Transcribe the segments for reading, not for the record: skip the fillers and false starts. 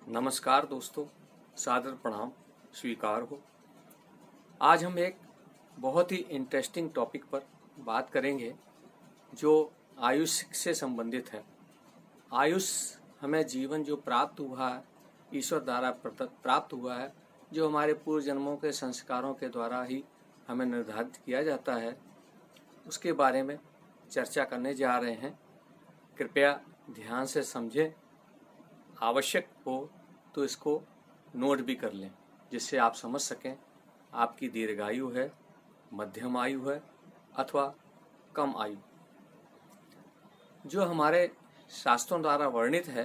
नमस्कार दोस्तों, सादर प्रणाम स्वीकार हो। आज हम एक बहुत ही इंटरेस्टिंग टॉपिक पर बात करेंगे जो आयुष से संबंधित है। आयुष हमें जीवन जो प्राप्त हुआ है, ईश्वर द्वारा प्राप्त हुआ है, जो हमारे पूर्व जन्मों के संस्कारों के द्वारा ही हमें निर्धारित किया जाता है, उसके बारे में चर्चा करने जा रहे हैं। कृपया ध्यान से समझें, आवश्यक हो तो इसको नोट भी कर लें, जिससे आप समझ सकें आपकी दीर्घायु है, मध्यम आयु है अथवा कम आयु। जो हमारे शास्त्रों द्वारा वर्णित है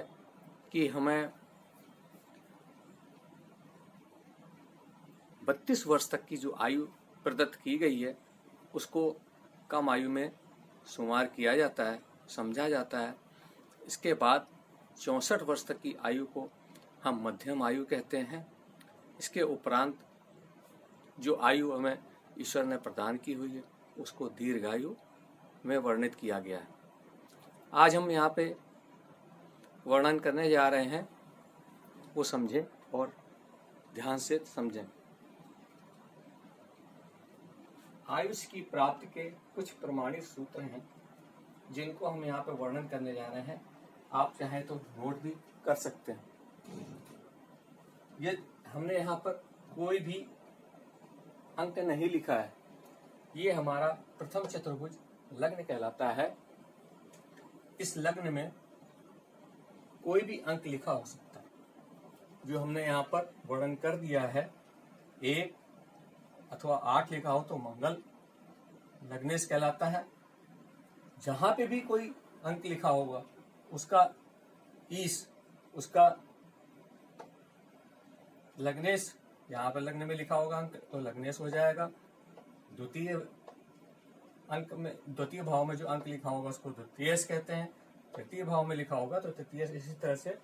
कि हमें 32 वर्ष तक की जो आयु प्रदत्त की गई है, उसको कम आयु में शुमार किया जाता है, समझा जाता है। इसके बाद 64 वर्ष तक की आयु को हम मध्यम आयु कहते हैं। इसके उपरांत जो आयु हमें ईश्वर ने प्रदान की हुई है, उसको दीर्घायु में वर्णित किया गया है। आज हम यहाँ पे वर्णन करने जा रहे हैं, वो समझें और ध्यान से समझें। आयुष की प्राप्ति के कुछ प्रमाणित सूत्र हैं, जिनको हम यहाँ पे वर्णन करने जा रहे हैं। आप चाहें तो नोट भी कर सकते हैं। ये हमने यहाँ पर कोई भी अंक नहीं लिखा है। ये हमारा प्रथम चतुर्भुज लग्न कहलाता है। इस लग्न में कोई भी अंक लिखा हो सकता है। जो हमने यहाँ पर वर्णन कर दिया है, 1 अथवा 8 लिखा हो तो मंगल लग्नेश कहलाता है। जहां पे भी कोई अंक लिखा होगा उसका ईश, उसका लग्नेश, यहाँ पर लग्न में लिखा होगा अंक तो लग्नेश हो जाएगा। द्वितीय अंक में, द्वितीय भाव में जो अंक लिखा होगा उसको द्वितीयेश कहते हैं। तृतीय भाव में लिखा होगा तो तृतीयेश। इसी तरह से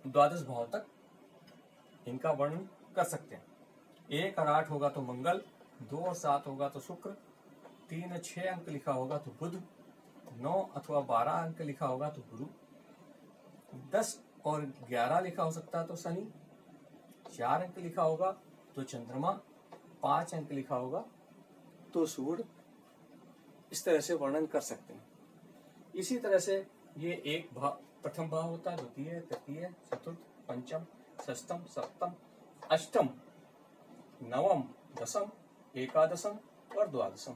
द्वादश भाव तक इनका वर्णन कर सकते हैं। 1 और 8 होगा तो मंगल, 2 और 7 होगा तो शुक्र, 3 और 6 अंक लिखा होगा तो बुध, 9 अथवा 12 अंक लिखा होगा तो गुरु, 10 और 11 लिखा हो सकता है तो शनि, 4 अंक लिखा होगा तो चंद्रमा, 5 अंक लिखा होगा तो सूर्य। इस तरह से वर्णन कर सकते हैं। इसी तरह से ये एक भाव, प्रथम भाव होता है, द्वितीय, तृतीय, चतुर्थ, पंचम, षष्ठम, सप्तम, अष्टम, नवम, दसम, एकादशम और द्वादशम।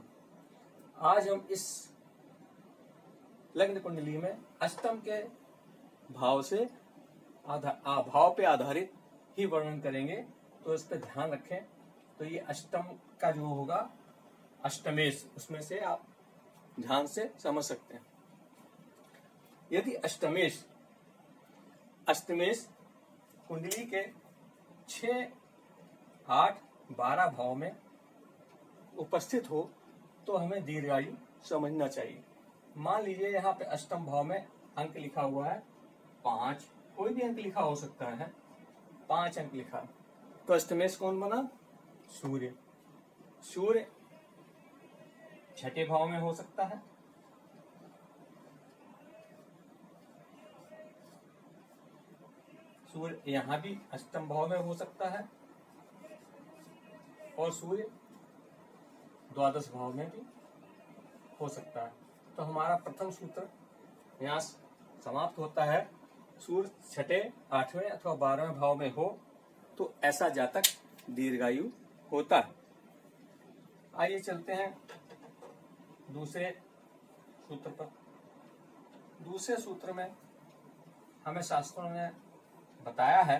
आज हम इस लग्न कुंडली में अष्टम के भाव से भाव पे आधारित ही वर्णन करेंगे, तो इस पर ध्यान रखें। तो ये अष्टम का जो होगा अष्टमेश, उसमें से आप ध्यान से समझ सकते हैं। यदि अष्टमेश कुंडली के 6, 8, 12 भाव में उपस्थित हो तो हमें दीर्घायु समझना चाहिए। मान लीजिए यहाँ पे अष्टम भाव में अंक लिखा हुआ है 5, कोई भी अंक लिखा हो सकता है, 5 अंक लिखा, तो अष्टमेश कौन बना? सूर्य। सूर्य छठे भाव में हो सकता है, सूर्य यहां भी अष्टम भाव में हो सकता है, और सूर्य द्वादश भाव में भी हो सकता है। तो हमारा प्रथम सूत्र यहाँ समाप्त होता है। सूर्य छठे, 8वें अथवा 12वें भाव में हो तो ऐसा जातक दीर्घायु होता है। आइए चलते हैं दूसरे सूत्र पर। दूसरे सूत्र में हमें शास्त्रों ने बताया है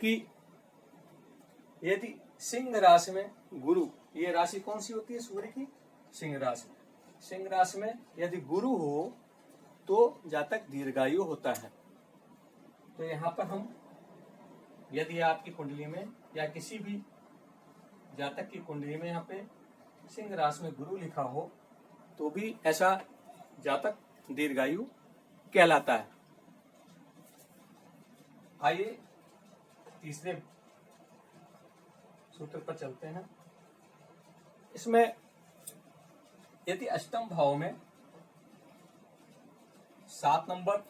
कि यदि सिंह राशि में गुरु, ये राशि कौन सी होती है? सूर्य की सिंह राशि। सिंह राशि में यदि गुरु हो तो जातक दीर्घायु होता है। तो यहाँ पर हम, यदि आपकी कुंडली में या किसी भी जातक की कुंडली में यहाँ पे सिंह राशि में गुरु लिखा हो तो भी ऐसा जातक दीर्घायु कहलाता है। आइए तीसरे सूत्र पर चलते हैं। इसमें यदि अष्टम भाव में 7 नंबर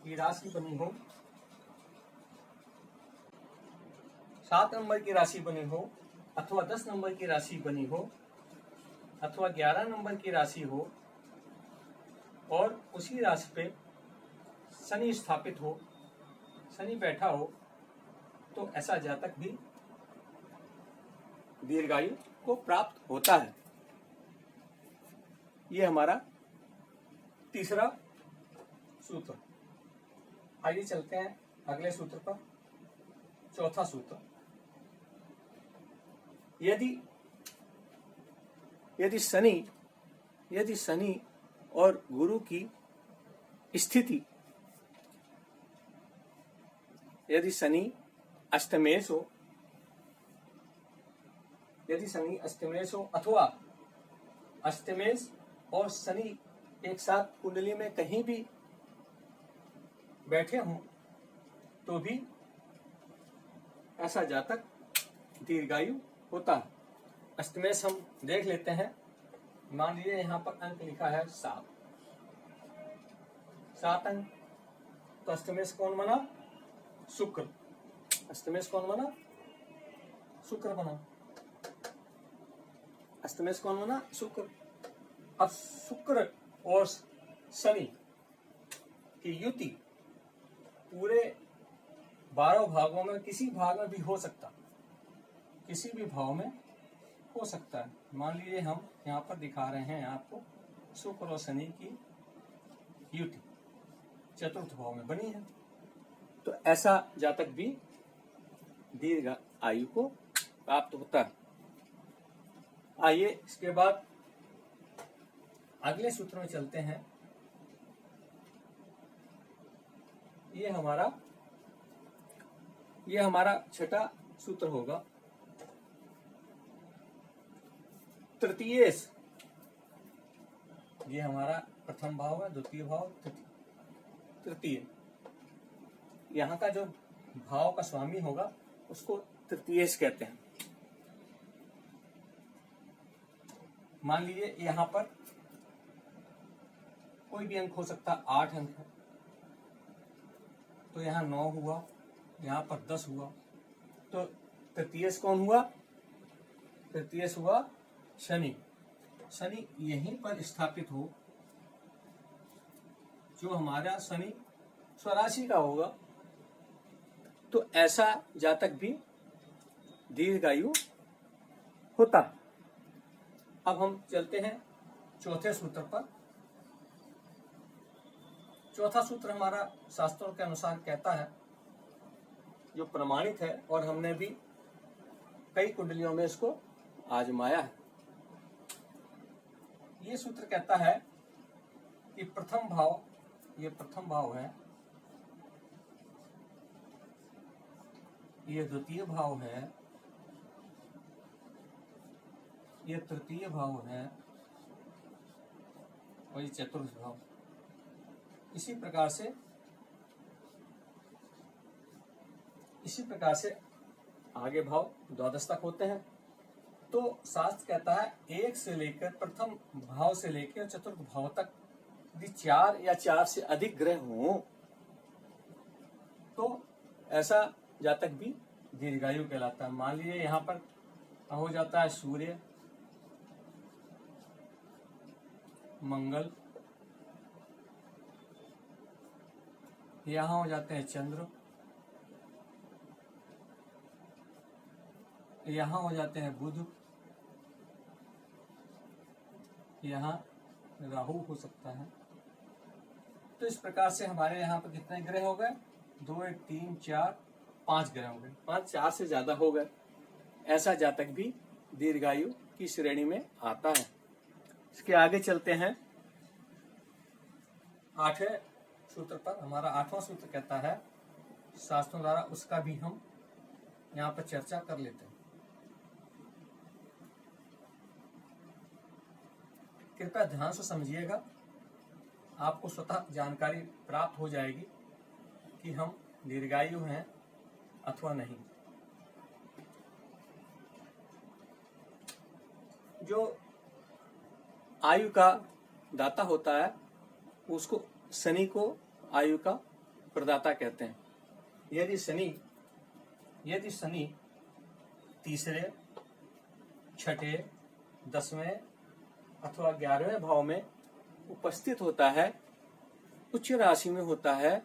की राशि बनी हो, 7 नंबर की राशि बनी हो, अथवा 10 नंबर की राशि बनी हो, अथवा 11 नंबर की राशि हो, और उसी राशि पे शनि स्थापित हो, शनि बैठा हो, तो ऐसा जातक भी दीर्घायु को प्राप्त होता है। ये हमारा तीसरा सूत्र। आइए चलते हैं अगले सूत्र पर। चौथा सूत्र, यदि शनि और गुरु की स्थिति, यदि शनि अष्टमेश हो अथवा अष्टमेश और शनि एक साथ कुंडली में कहीं भी बैठे हों, तो भी ऐसा जातक दीर्घायु होता है। अष्टमेश हम देख लेते हैं। मान लीजिए यहाँ पर अंक लिखा है 7 अंक, तो अष्टमेश कौन बना? शुक्र। अष्टमेश कौन बना? शुक्र बना। अष्टमेश कौन बना? शुक्र। अब शुक्र और शनि की युति पूरे 12 भागों में किसी भाग में भी हो सकता, किसी भी भाव में हो सकता है। मान लीजिए हम यहाँ पर दिखा रहे हैं आपको शुक्र और शनि की युति चतुर्थ भाव में बनी है, तो ऐसा जातक भी दीर्घ आयु को प्राप्त होता है। आइए इसके बाद अगले सूत्र में चलते हैं। ये हमारा छठा सूत्र होगा। तृतीयेश, ये हमारा प्रथम भाव है, द्वितीय भाव, तृतीय। यहाँ का जो भाव का स्वामी होगा उसको तृतीयेश कहते हैं। मान लीजिए यहाँ पर कोई भी अंक हो सकता, 8 अंक है, तो यहाँ 9 हुआ, यहाँ पर 10 हुआ, तो तृतीयेश कौन हुआ? तृतीयेश हुआ शनि। शनि यहीं पर स्थापित हो, जो हमारा शनि स्वराशि का होगा, तो ऐसा जातक भी दीर्घायु होता। अब हम चलते हैं चौथे सूत्र पर। चौथा सूत्र हमारा शास्त्रों के अनुसार कहता है, जो प्रमाणित है और हमने भी कई कुंडलियों में इसको आजमाया है। ये सूत्र कहता है कि प्रथम भाव, ये प्रथम भाव है, ये द्वितीय भाव है, ये तृतीय भाव है, और ये चतुर्थ भाव। इसी प्रकार से आगे भाव द्वादश तक होते हैं। तो शास्त्र कहता है 1 से लेकर प्रथम भाव से लेकर चतुर्थ भाव तक यदि 4 या 4 से अधिक ग्रह हों, तो ऐसा जातक भी दीर्घायु कहलाता है। मान लीजिए यहाँ पर हो जाता है सूर्य, मंगल, यहाँ हो जाते हैं चंद्र, यहाँ हो जाते हैं बुध, यहाँ राहु हो सकता है। तो इस प्रकार से हमारे यहाँ पर कितने ग्रह हो गए? 2, 1, 3, 4, 5 ग्रह हो गए। 5, 4 से ज्यादा हो गए। ऐसा जातक भी दीर्घायु की श्रेणी में आता है। इसके आगे चलते हैं 8वें सूत्र पर। हमारा 8वां सूत्र कहता है शास्त्रों द्वारा, उसका भी हम यहाँ पर चर्चा कर लेते हैं। कृपया ध्यान से समझिएगा, आपको स्वतः जानकारी प्राप्त हो जाएगी कि हम दीर्घायु हैं अथवा नहीं। जो आयु का दाता होता है, उसको शनि को आयु का प्रदाता कहते हैं। यदि शनि तीसरे, छठे, 10वें अथवा 11वें भाव में उपस्थित होता है, उच्च राशि में होता है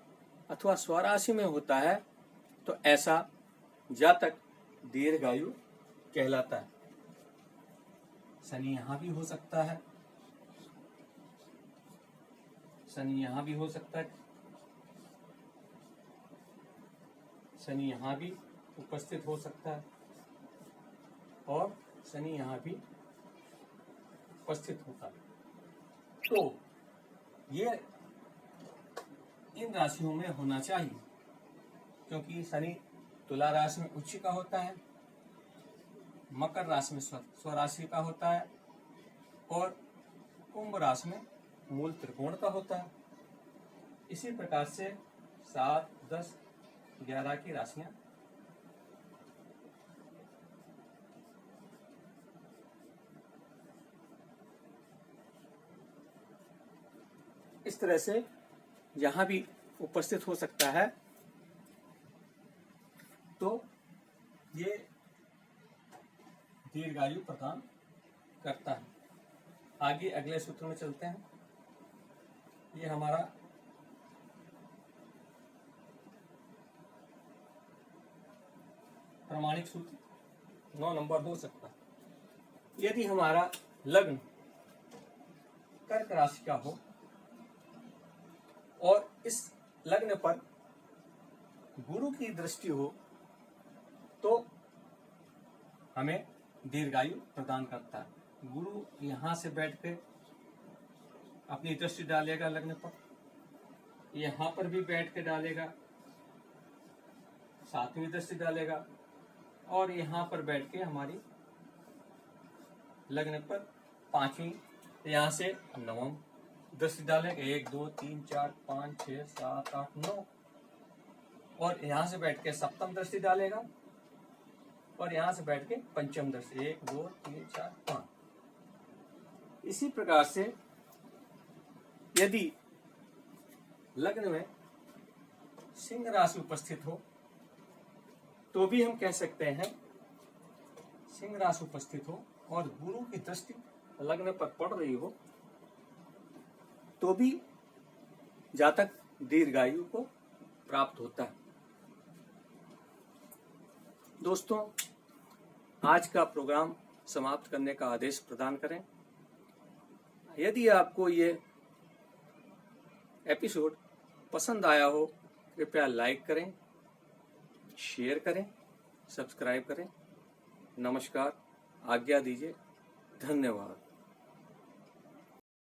अथवा स्वराशि में होता है, तो ऐसा जातक दीर्घायु कहलाता है। शनि यहां भी हो सकता है, शनि यहां भी हो सकता है, शनि यहां भी उपस्थित हो सकता है और शनि यहां भी उपस्थित होता है। तो ये इन राशियों में होना चाहिए, क्योंकि शनि तुला राशि में उच्च का होता है, मकर राशि में स्वराशि का होता है और कुंभ राशि में मूल त्रिकोण का होता है। इसी प्रकार से 7, 10, 11 की राशियां इस तरह से यहां भी उपस्थित हो सकता है। तो ये दीर्घायु प्रदान करता है। आगे अगले सूत्र में चलते हैं। ये हमारा प्रामाणिक सूत्र 9 नंबर हो सकता है। यदि हमारा लग्न कर्क राशि का हो और इस लग्न पर गुरु की दृष्टि हो, तो हमें दीर्घायु प्रदान करता है। गुरु यहां से बैठ के अपनी दृष्टि डालेगा लग्न पर, यहां पर भी बैठ के डालेगा, 7वीं दृष्टि डालेगा और यहां पर बैठ के हमारी लग्न पर 5वीं, यहां से 9वीं दृष्टि डालेगा। 1, 2, 3, 4, 5, 6, 7, 8, 9 और यहां से बैठ के 7वीं दृष्टि डालेगा और यहां से बैठ के 5वीं दृष्टि, 1, 2, 3, 4, 5। इसी प्रकार से यदि लग्न में सिंह राशि उपस्थित हो, तो भी हम कह सकते हैं, सिंह राशि उपस्थित हो और गुरु की दृष्टि लग्न पर पड़ रही हो, तो भी जातक दीर्घायु को प्राप्त होता है। दोस्तों, आज का प्रोग्राम समाप्त करने का आदेश प्रदान करें। यदि आपको ये एपिसोड पसंद आया हो, कृपया लाइक करें, शेयर करें, सब्सक्राइब करें। नमस्कार, आज्ञा दीजिए, धन्यवाद।